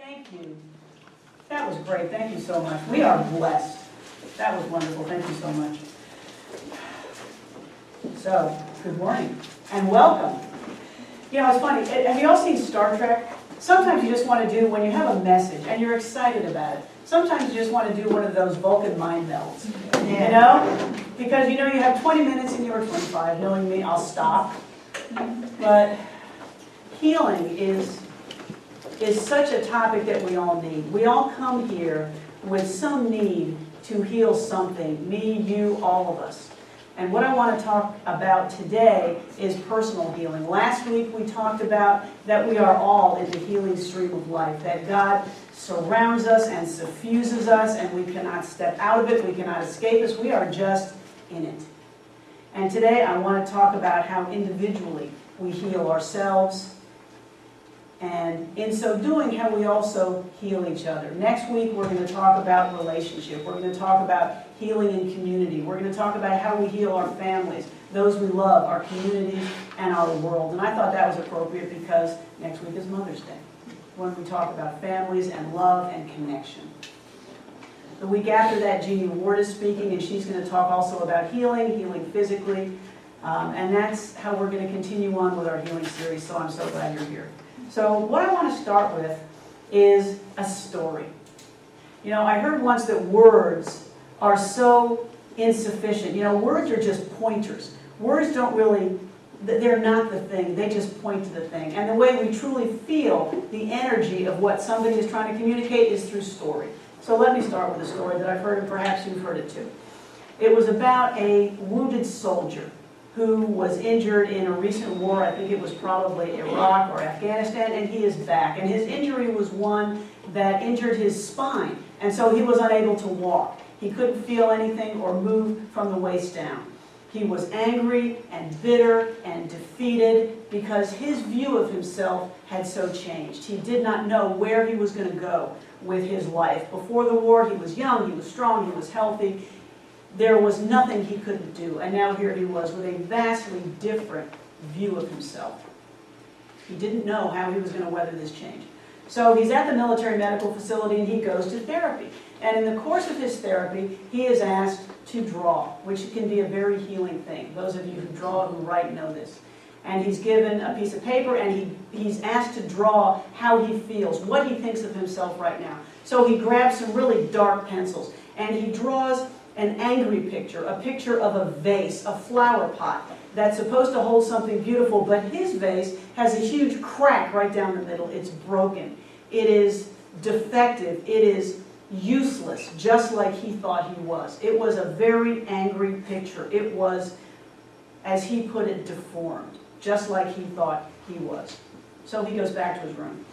Thank you. That was great. Thank you so much. We are blessed. That was wonderful. Thank you so much. So, good morning and welcome. You know, it's funny. Have you all seen Star Trek? Sometimes you just want to do, when you have a message and you're excited about it, sometimes you just want to do one of those Vulcan mind melds. You know? Because you know you have 20 minutes and you're 25. Knowing me, I'll stop. But healing is such a topic that we all need. We all come here with some need to heal something. Me, you, all of us. And what I want to talk about today is personal healing. Last week we talked about that we are all in the healing stream of life, that God surrounds us and suffuses us, and we cannot step out of it, we cannot escape us, we are just in it. And today I want to talk about how individually we heal ourselves, and in so doing, how we also heal each other. Next week, we're going to talk about relationship. We're going to talk about healing in community. We're going to talk about how we heal our families, those we love, our communities, and our world. And I thought that was appropriate because next week is Mother's Day, when we talk about families and love and connection. The week after that, Jeannie Ward is speaking, and she's going to talk also about healing physically. And that's how we're going to continue on with our healing series, so I'm so glad you're here. So what I want to start with is a story. You know, I heard once that words are so insufficient. You know, words are just pointers. Words don't really, they're not the thing. They just point to the thing. And the way we truly feel the energy of what somebody is trying to communicate is through story. So let me start with a story that I've heard, and perhaps you've heard it too. It was about a wounded soldier who was injured in a recent war. I think it was probably Iraq or Afghanistan, and he is back. And his injury was one that injured his spine, and so he was unable to walk. He couldn't feel anything or move from the waist down. He was angry and bitter and defeated because his view of himself had so changed. He did not know where he was going to go with his life. Before the war, he was young, he was strong, he was healthy. There was nothing he couldn't do, and now here he was with a vastly different view of himself. He didn't know how he was going to weather this change. So he's at the military medical facility and he goes to therapy. And in the course of his therapy, he is asked to draw, which can be a very healing thing. Those of you who draw, who write, know this. And he's given a piece of paper and he's asked to draw how he feels, what he thinks of himself right now. So he grabs some really dark pencils and he draws an angry picture, a picture of a vase, a flower pot that's supposed to hold something beautiful, but his vase has a huge crack right down the middle. It's broken. It is defective. It is useless, just like he thought he was. It was a very angry picture. It was, as he put it, deformed, just like he thought he was. So he goes back to his room.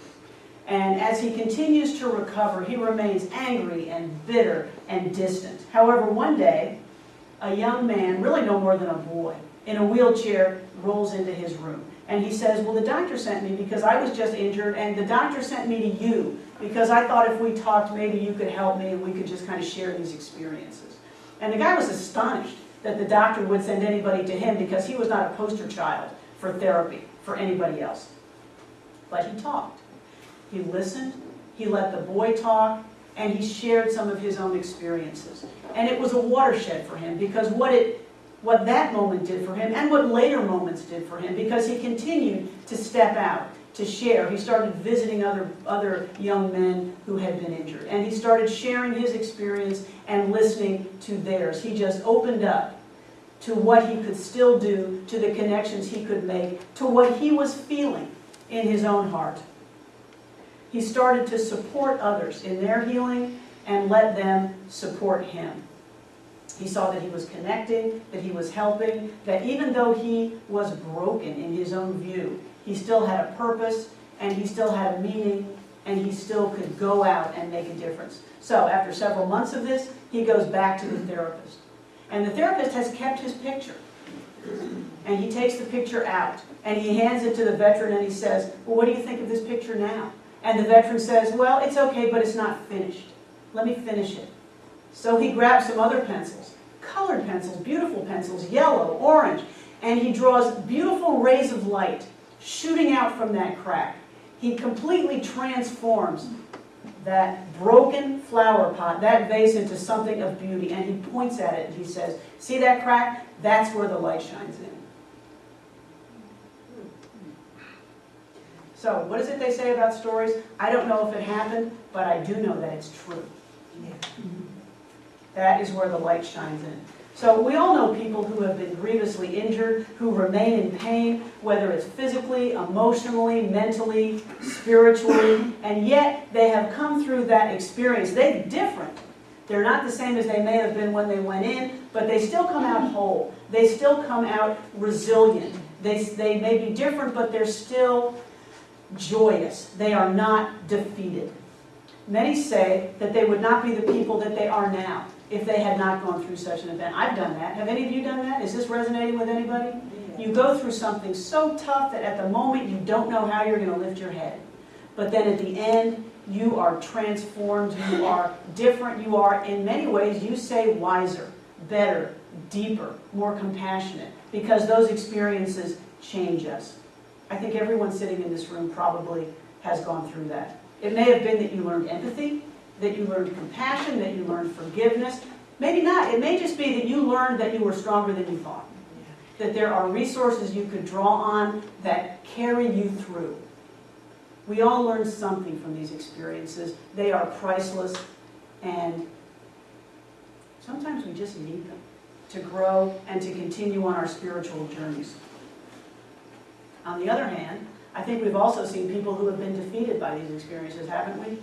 And as he continues to recover, he remains angry and bitter and distant. However, one day, a young man, really no more than a boy, in a wheelchair rolls into his room. And he says, well, the doctor sent me because I was just injured, and the doctor sent me to you because I thought if we talked, maybe you could help me and we could just kind of share these experiences. And the guy was astonished that the doctor would send anybody to him because he was not a poster child for therapy for anybody else. But he talked. He listened, he let the boy talk, and he shared some of his own experiences. And it was a watershed for him because what that moment did for him and what later moments did for him, because he continued to step out, to share. He started visiting other young men who had been injured. And he started sharing his experience and listening to theirs. He just opened up to what he could still do, to the connections he could make, to what he was feeling in his own heart. He started to support others in their healing and let them support him. He saw that he was connecting, that he was helping, that even though he was broken in his own view, he still had a purpose, and he still had a meaning, and he still could go out and make a difference. So after several months of this, he goes back to the therapist. And the therapist has kept his picture. And he takes the picture out, and he hands it to the veteran, and he says, well, what do you think of this picture now? And the veteran says, well, it's okay, but it's not finished. Let me finish it. So he grabs some other pencils, colored pencils, beautiful pencils, yellow, orange, and he draws beautiful rays of light shooting out from that crack. He completely transforms that broken flower pot, that vase, into something of beauty. And he points at it and he says, see that crack? That's where the light shines in. So, what is it they say about stories? I don't know if it happened, but I do know that it's true. Yeah. That is where the light shines in. So we all know people who have been grievously injured, who remain in pain, whether it's physically, emotionally, mentally, spiritually, and yet they have come through that experience. They're different. They're not the same as they may have been when they went in, but they still come out whole. They still come out resilient. They may be different, but they're still joyous. They are not defeated. Many say that they would not be the people that they are now if they had not gone through such an event. I've done that. Have any of you done that? Is this resonating with anybody? Yeah. You go through something so tough that at the moment you don't know how you're going to lift your head. But then at the end, you are transformed, you are different, you are, in many ways, you say wiser, better, deeper, more compassionate, because those experiences change us. I think everyone sitting in this room probably has gone through that. It may have been that you learned empathy, that you learned compassion, that you learned forgiveness. Maybe not. It may just be that you learned that you were stronger than you thought. That there are resources you could draw on that carry you through. We all learn something from these experiences. They are priceless, and sometimes we just need them to grow and to continue on our spiritual journeys. On the other hand, I think we've also seen people who have been defeated by these experiences, haven't we?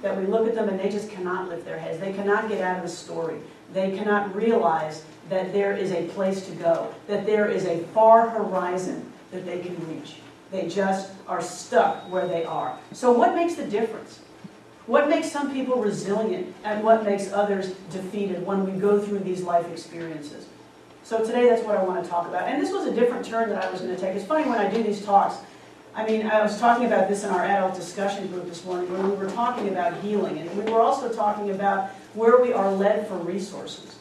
That we look at them and they just cannot lift their heads. They cannot get out of the story. They cannot realize that there is a place to go, that there is a far horizon that they can reach. They just are stuck where they are. So what makes the difference? What makes some people resilient and what makes others defeated when we go through these life experiences? So today that's what I want to talk about. And this was a different turn that I was going to take. It's funny when I do these talks. I mean, I was talking about this in our adult discussion group this morning when we were talking about healing. And we were also talking about where we are led for resources.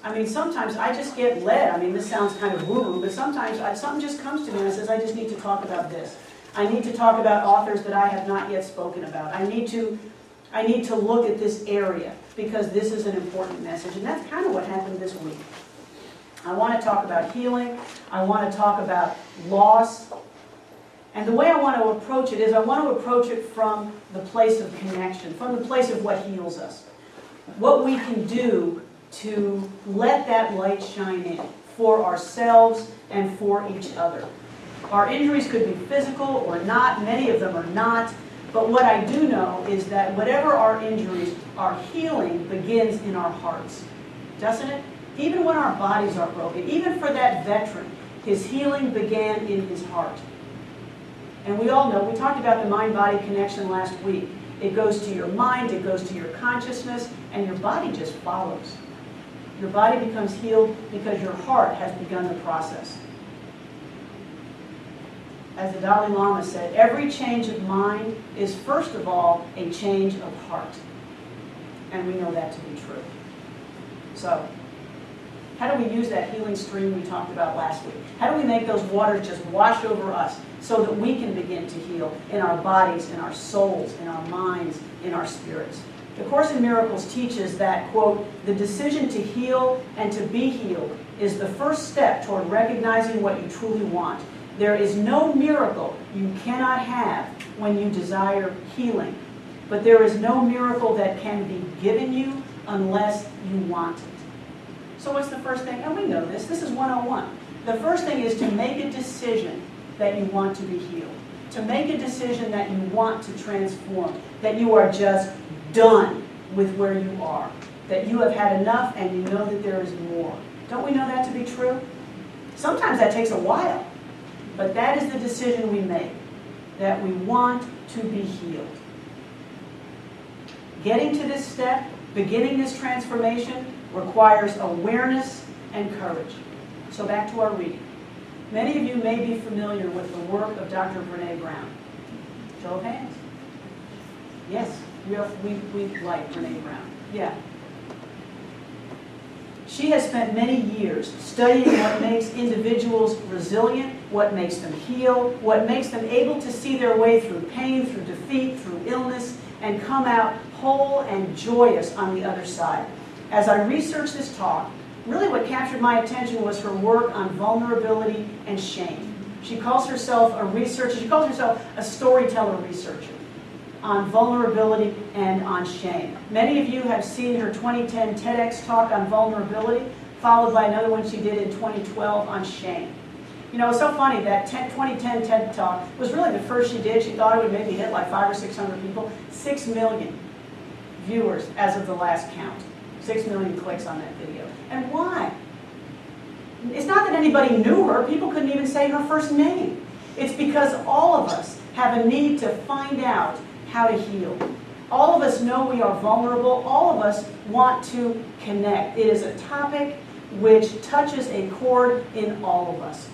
I mean, sometimes I just get led. I mean, this sounds kind of woo-woo, but sometimes something just comes to me and says, I just need to talk about this. I need to talk about authors that I have not yet spoken about. I need to look at this area because this is an important message. And that's kind of what happened this week. I want to talk about healing. I want to talk about loss. And the way I want to approach it is I want to approach it from the place of connection, from the place of what heals us. What we can do to let that light shine in for ourselves and for each other. Our injuries could be physical or not. Many of them are not. But what I do know is that whatever our injuries, our healing begins in our hearts. Doesn't it? Even when our bodies are broken, even for that veteran, his healing began in his heart. And we all know, we talked about the mind-body connection last week. It goes to your mind, it goes to your consciousness, and your body just follows. Your body becomes healed because your heart has begun the process. As the Dalai Lama said, every change of mind is first of all a change of heart. And we know that to be true. So, how do we use that healing stream we talked about last week? How do we make those waters just wash over us so that we can begin to heal in our bodies, in our souls, in our minds, in our spirits? The Course in Miracles teaches that, quote, the decision to heal and to be healed is the first step toward recognizing what you truly want. There is no miracle you cannot have when you desire healing, but there is no miracle that can be given you unless you want it. So what's the first thing? And we know this. This is 101. The first thing is to make a decision that you want to be healed. To make a decision that you want to transform. That you are just done with where you are. That you have had enough and you know that there is more. Don't we know that to be true? Sometimes that takes a while. But that is the decision we make. That we want to be healed. Getting to this step, beginning this transformation, requires awareness and courage. So back to our reading. Many of you may be familiar with the work of Dr. Brene Brown. Show of hands. Yes, we like Brene Brown. Yeah. She has spent many years studying what makes individuals resilient, what makes them heal, what makes them able to see their way through pain, through defeat, through illness, and come out whole and joyous on the other side. As I researched this talk, really what captured my attention was her work on vulnerability and shame. She calls herself a researcher, she calls herself a storyteller researcher on vulnerability and on shame. Many of you have seen her 2010 TEDx talk on vulnerability, followed by another one she did in 2012 on shame. You know, it's so funny that 2010 TED Talk was really the first she did. She thought it would maybe hit like 500 or 600 people. 6 million viewers as of the last count. 6 million clicks on that video. And why? It's not that anybody knew her. People couldn't even say her first name. It's because all of us have a need to find out how to heal. All of us know we are vulnerable. All of us want to connect. It is a topic which touches a chord in all of us.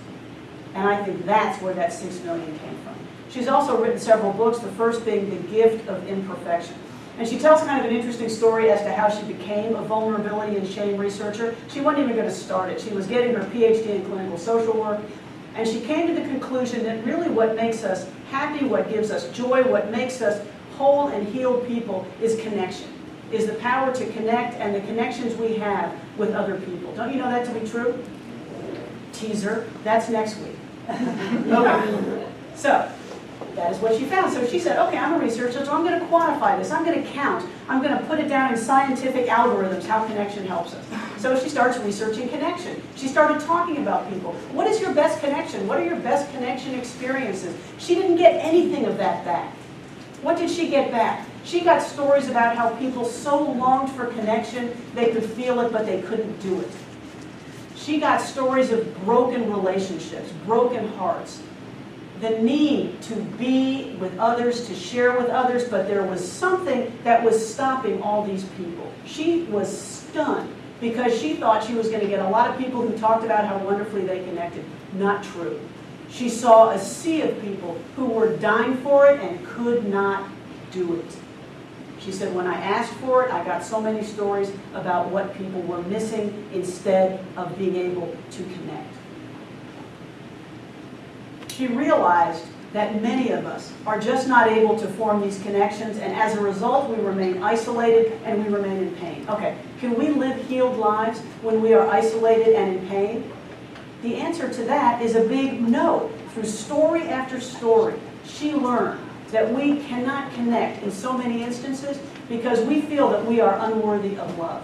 And I think that's where that 6 million came from. She's also written several books, the first being The Gift of Imperfection. And she tells kind of an interesting story as to how she became a vulnerability and shame researcher. She wasn't even going to start it. She was getting her PhD in clinical social work, and she came to the conclusion that really what makes us happy, what gives us joy, what makes us whole and healed people is connection, is the power to connect and the connections we have with other people. Don't you know that to be true? Teaser, that's next week. Okay. So, that is what she found. So she said, okay, I'm a researcher, so I'm going to quantify this. I'm going to count. I'm going to put it down in scientific algorithms, how connection helps us. So she starts researching connection. She started talking about people. What is your best connection? What are your best connection experiences? She didn't get anything of that back. What did she get back? She got stories about how people so longed for connection, they could feel it, but they couldn't do it. She got stories of broken relationships, broken hearts, the need to be with others, to share with others, but there was something that was stopping all these people. She was stunned because she thought she was going to get a lot of people who talked about how wonderfully they connected. Not true. She saw a sea of people who were dying for it and could not do it. She said, when I asked for it, I got so many stories about what people were missing instead of being able to connect. She realized that many of us are just not able to form these connections, and as a result, we remain isolated and we remain in pain. Okay, can we live healed lives when we are isolated and in pain? The answer to that is a big no. Through story after story, she learned that we cannot connect in so many instances because we feel that we are unworthy of love,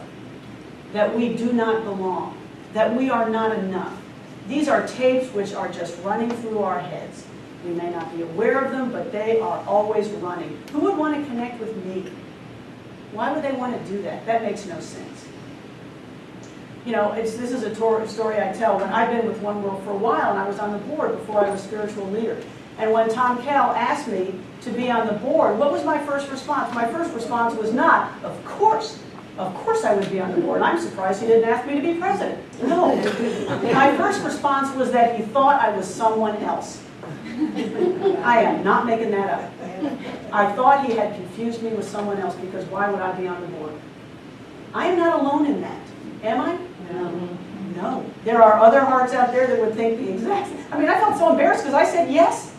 that we do not belong, that we are not enough. These are tapes which are just running through our heads. We may not be aware of them, but they are always running. Who would want to connect with me? Why would they want to do that? That makes no sense. You know, this is a story I tell. When I've been with One World for a while, and I was on the board before I was spiritual leader. And when Tom Kell asked me to be on the board, what was my first response? My first response was not, of course I would be on the board. I'm surprised he didn't ask me to be president. No. My first response was that he thought I was someone else. I am not making that up. I thought he had confused me with someone else because why would I be on the board? I am not alone in that. Am I? No. There are other hearts out there that would think the exact same. I mean, I felt so embarrassed because I said yes.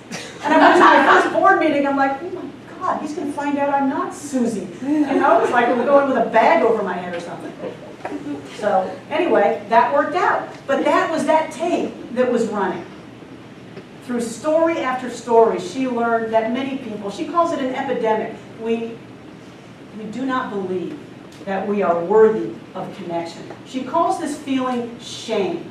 And I went to my first board meeting, I'm like, oh my God, he's going to find out I'm not Susie. You know, it's like we're going with a bag over my head or something. So anyway, that worked out. But that was that tape that was running. Through story after story, she learned that many people, she calls it an epidemic, we do not believe that we are worthy of connection. She calls this feeling shame,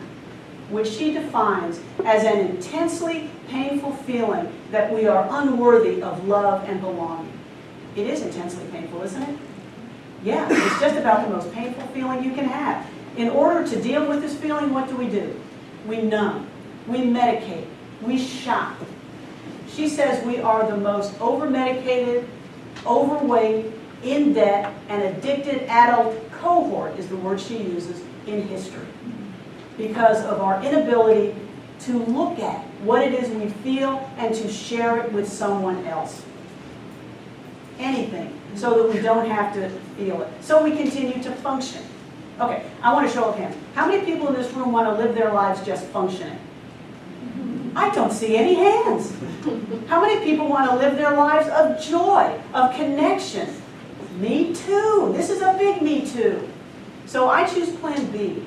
which she defines as an intensely painful feeling that we are unworthy of love and belonging. It is intensely painful, isn't it? Yeah, it's just about the most painful feeling you can have. In order to deal with this feeling, what do? We numb, we medicate, we shop. She says we are the most over-medicated, overweight, in debt, and addicted adult cohort, is the word she uses, in history. Because of our inability to look at what it is we feel and to share it with someone else. Anything, so that we don't have to feel it. So we continue to function. Okay, I want to show of hands. How many people in this room want to live their lives just functioning? I don't see any hands. How many people want to live their lives of joy, of connection? Me too. This is a big me too. So I choose plan B.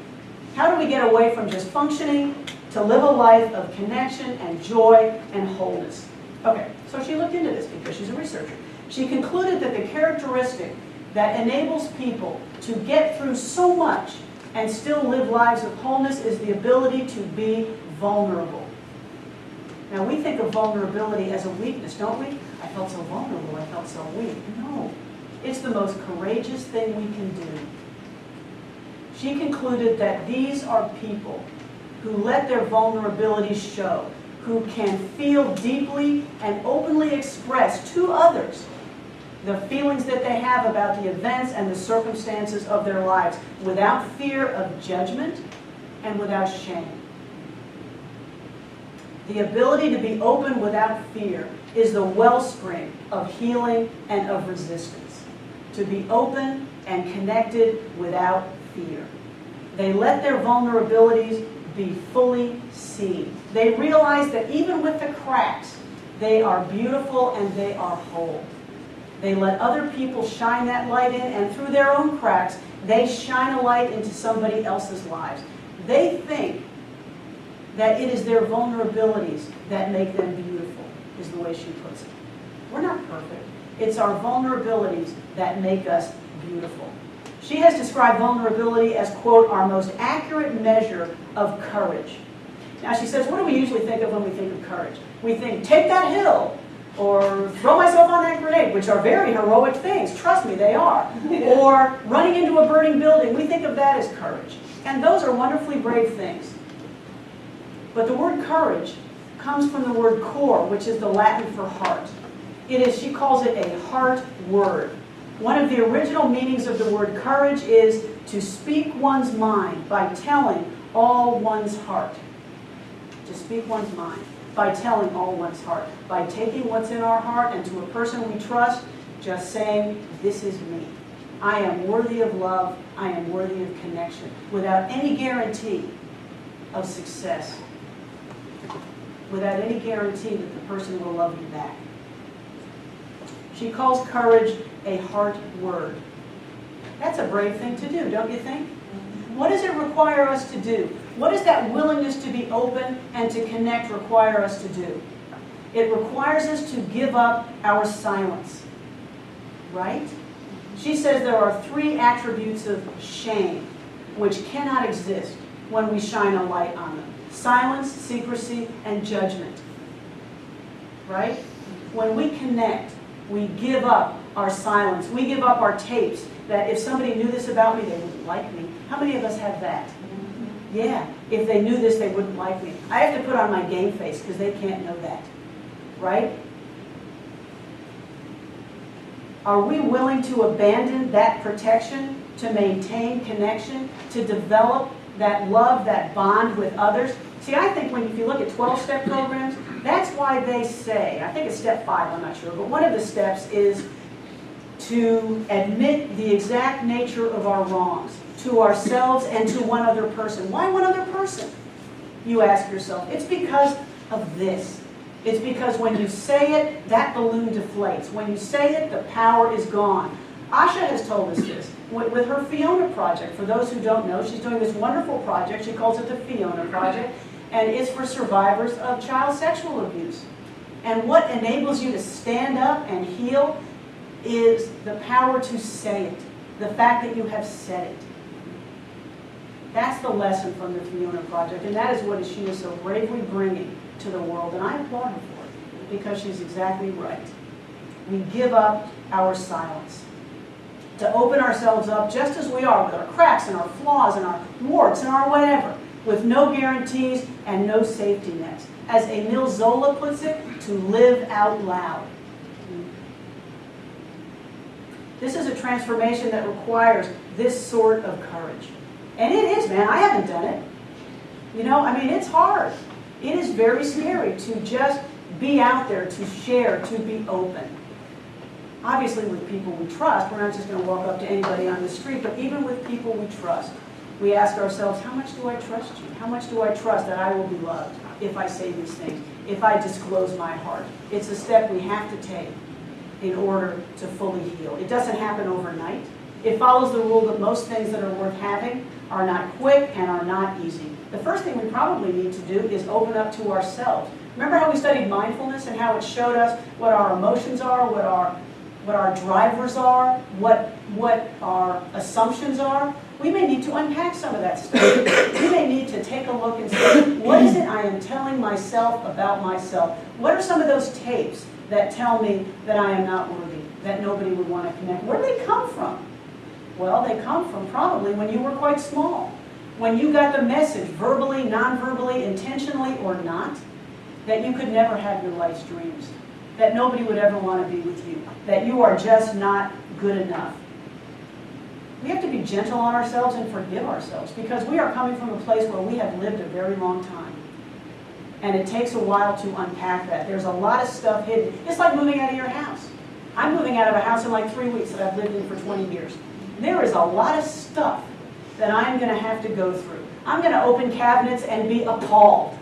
How do we get away from just functioning to live a life of connection and joy and wholeness? Okay, so she looked into this because she's a researcher. She concluded that the characteristic that enables people to get through so much and still live lives of wholeness is the ability to be vulnerable. Now we think of vulnerability as a weakness, don't we? I felt so vulnerable, I felt so weak. No, it's the most courageous thing we can do. She concluded that these are people who let their vulnerabilities show, who can feel deeply and openly express to others the feelings that they have about the events and the circumstances of their lives without fear of judgment and without shame. The ability to be open without fear is the wellspring of healing and of resistance. To be open and connected without fear. They let their vulnerabilities be fully seen. They realize that even with the cracks, they are beautiful and they are whole. They let other people shine that light in, and through their own cracks, they shine a light into somebody else's lives. They think that it is their vulnerabilities that make them beautiful, is the way she puts it. We're not perfect. It's our vulnerabilities that make us beautiful. She has described vulnerability as, quote, our most accurate measure of courage. Now she says, what do we usually think of when we think of courage? We think, take that hill, or throw myself on that grenade, which are very heroic things. Trust me, they are. Or running into a burning building. We think of that as courage. And those are wonderfully brave things. But the word courage comes from the word cor, which is the Latin for heart. It is, she calls it a heart word. One of the original meanings of the word courage is to speak one's mind by telling all one's heart. To speak one's mind by telling all one's heart. By taking what's in our heart and to a person we trust, just saying, this is me. I am worthy of love. I am worthy of connection. Without any guarantee of success. Without any guarantee that the person will love you back. She calls courage a heart word. That's a brave thing to do, don't you think? What does it require us to do? What does that willingness to be open and to connect require us to do? It requires us to give up our silence. Right? She says there are 3 attributes of shame which cannot exist when we shine a light on them. Silence, secrecy, and judgment. Right? When we connect, we give up our silence. We give up our tapes that if somebody knew this about me, they wouldn't like me. How many of us have that? Yeah, if they knew this, they wouldn't like me. I have to put on my game face because they can't know that. Right? Are we willing to abandon that protection to maintain connection, to develop that love, that bond with others? See, I think if you look at 12-step programs, that's why they say, I think it's step 5, I'm not sure, but one of the steps is to admit the exact nature of our wrongs to ourselves and to one other person. Why one other person? You ask yourself. It's because of this. It's because when you say it, that balloon deflates. When you say it, the power is gone. Asha has told us this with her Fiona project. For those who don't know, she's doing this wonderful project. She calls it the Fiona Project, and it's for survivors of child sexual abuse. And what enables you to stand up and heal is the power to say it, the fact that you have said it. That's the lesson from the Fiona Project, and that is what she is so bravely bringing to the world, and I applaud her for it, because she's exactly right. We give up our silence to open ourselves up just as we are, with our cracks and our flaws and our warts and our whatever, with no guarantees and no safety nets. As Emile Zola puts it, to live out loud. This is a transformation that requires this sort of courage. And it is, man. I haven't done it. You know, I mean, it's hard. It is very scary to just be out there, to share, to be open. Obviously, with people we trust, we're not just going to walk up to anybody on the street, but even with people we trust. We ask ourselves, how much do I trust you? How much do I trust that I will be loved if I say these things, if I disclose my heart? It's a step we have to take in order to fully heal. It doesn't happen overnight. It follows the rule that most things that are worth having are not quick and are not easy. The first thing we probably need to do is open up to ourselves. Remember how we studied mindfulness and how it showed us what our emotions are, what our drivers are, what our assumptions are? We may need to unpack some of that stuff. We may need to take a look and say, what is it I am telling myself about myself? What are some of those tapes that tell me that I am not worthy, that nobody would want to connect? Where do they come from? Well, they come from probably when you were quite small. When you got the message, verbally, non-verbally, intentionally or not, that you could never have your life's dreams, that nobody would ever want to be with you, that you are just not good enough. We have to be gentle on ourselves and forgive ourselves because we are coming from a place where we have lived a very long time. And it takes a while to unpack that. There's a lot of stuff hidden. It's like moving out of your house. I'm moving out of a house in like 3 weeks that I've lived in for 20 years. There is a lot of stuff that I'm going to have to go through. I'm going to open cabinets and be appalled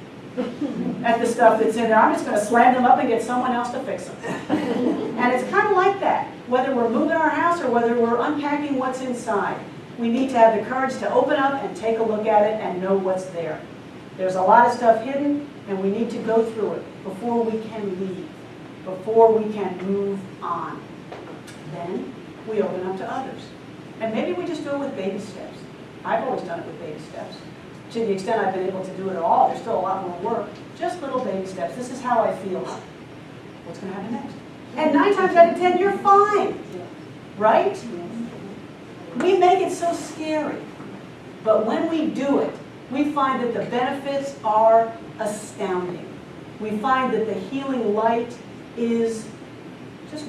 at the stuff that's in there. I'm just going to slam them up and get someone else to fix them. And it's kind of like that. Whether we're moving our house or whether we're unpacking what's inside, we need to have the courage to open up and take a look at it and know what's there. There's a lot of stuff hidden, and we need to go through it before we can leave, before we can move on. Then we open up to others. And maybe we just do it with baby steps. I've always done it with baby steps. To the extent I've been able to do it at all, there's still a lot more work. Just little baby steps. This is how I feel. What's going to happen next? And 9 times out of 10, you're fine. Right? We make it so scary. But when we do it, we find that the benefits are astounding. We find that the healing light just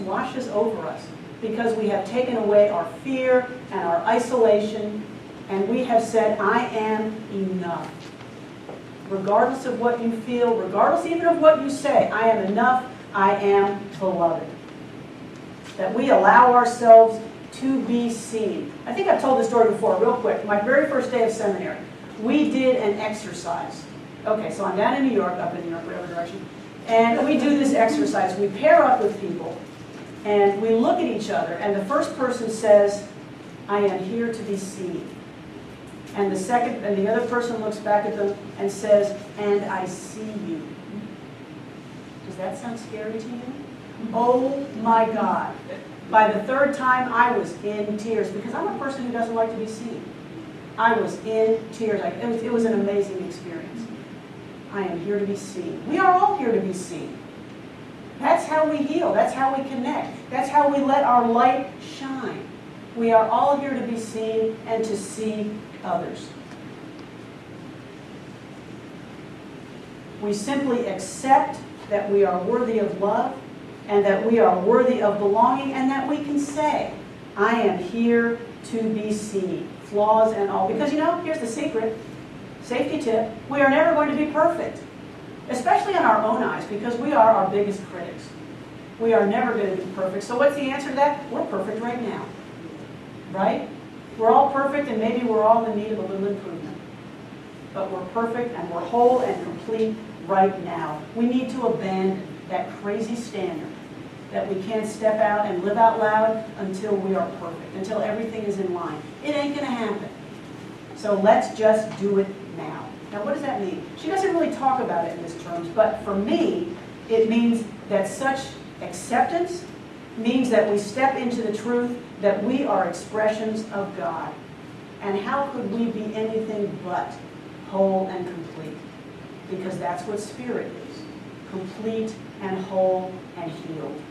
washes over us because we have taken away our fear and our isolation, and we have said, I am enough. Regardless of what you feel, regardless even of what you say, I am enough, I am beloved. That we allow ourselves to be seen. I think I've told this story before, real quick. My very first day of seminary, we did an exercise. Okay, so I'm down in New York, up in New York, whatever direction, and we do this exercise. We pair up with people, and we look at each other, and the first person says, I am here to be seen. And the other person looks back at them and says, and I see you. Does that sound scary to you? Oh my God. By the third time, I was in tears because I'm a person who doesn't like to be seen. I was in tears. It was an amazing experience. I am here to be seen. We are all here to be seen. That's how we heal. That's how we connect. That's how we let our light shine. We are all here to be seen and to see others. We simply accept that we are worthy of love and that we are worthy of belonging and that we can say, I am here to be seen, flaws and all. Because here's the secret, safety tip, we are never going to be perfect, especially in our own eyes because we are our biggest critics. We are never going to be perfect. So what's the answer to that? We're perfect right now, right? We're all perfect and maybe we're all in need of a little improvement. But we're perfect and we're whole and complete right now. We need to abandon that crazy standard that we can't step out and live out loud until we are perfect, until everything is in line. It ain't going to happen. So let's just do it now. Now what does that mean? She doesn't really talk about it in these terms, but for me, it means that such acceptance means that we step into the truth that we are expressions of God. And how could we be anything but whole and complete? Because that's what spirit is, complete and whole and healed.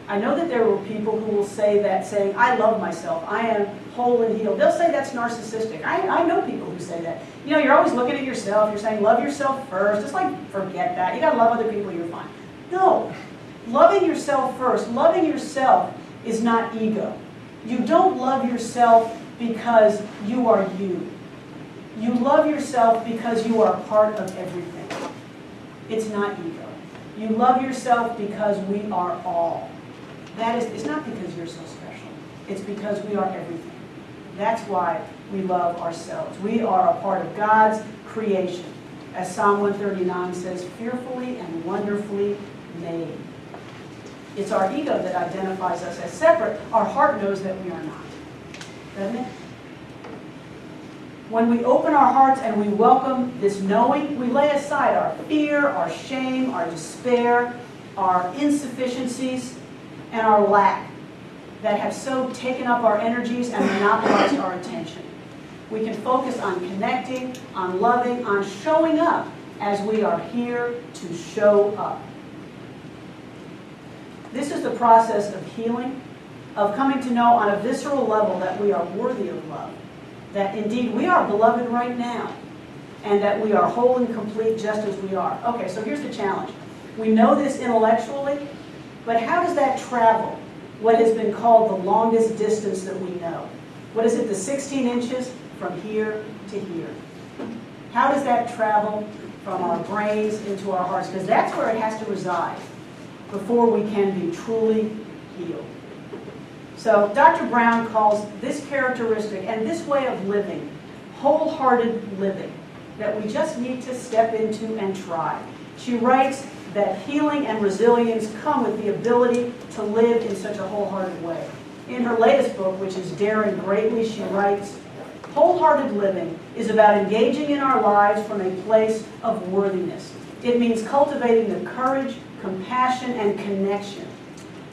I know that there were people who will say that, saying, I love myself, I am whole and healed. They'll say that's narcissistic. I know people who say that. You're always looking at yourself, you're saying, love yourself first. Just forget that. You gotta love other people, you're fine. No, loving yourself first, loving yourself is not ego. You don't love yourself because you are you. You love yourself because you are part of everything. It's not ego. You love yourself because we are all. It's not because you're so special. It's because we are everything. That's why we love ourselves. We are a part of God's creation. As Psalm 139 says, fearfully and wonderfully made. It's our ego that identifies us as separate. Our heart knows that we are not. Doesn't it? When we open our hearts and we welcome this knowing, we lay aside our fear, our shame, our despair, our insufficiencies, and our lack that have so taken up our energies and monopolized our attention. We can focus on connecting, on loving, on showing up as we are here to show up. This is the process of healing, of coming to know on a visceral level that we are worthy of love, that indeed we are beloved right now, and that we are whole and complete just as we are. Okay, so here's the challenge. We know this intellectually, but how does that travel what has been called the longest distance that we know? What is it, the 16 inches from here to here? How does that travel from our brains into our hearts? Because that's where it has to reside before we can be truly healed. So Dr. Brown calls this characteristic and this way of living wholehearted living that we just need to step into and try. She writes that healing and resilience come with the ability to live in such a wholehearted way. In her latest book, which is Daring Greatly, she writes, wholehearted living is about engaging in our lives from a place of worthiness. It means cultivating the courage, compassion, and connection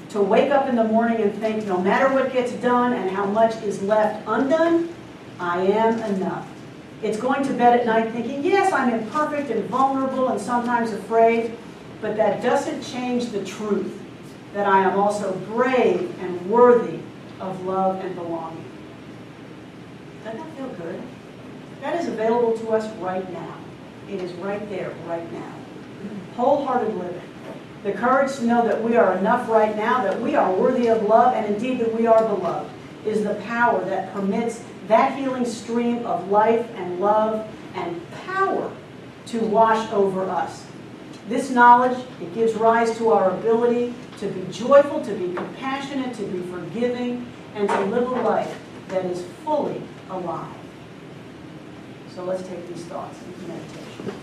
to wake up in the morning and think, no matter what gets done and how much is left undone, I am enough. It's going to bed at night thinking, yes, I'm imperfect and vulnerable and sometimes afraid, but that doesn't change the truth that I am also brave and worthy of love and belonging. Doesn't that feel good? That is available to us right now. It is right there, right now. Wholehearted living. The courage to know that we are enough right now, that we are worthy of love, and indeed that we are beloved, is the power that permits that healing stream of life and love and power to wash over us. This knowledge, it gives rise to our ability to be joyful, to be compassionate, to be forgiving, and to live a life that is fully alive. So let's take these thoughts into meditation.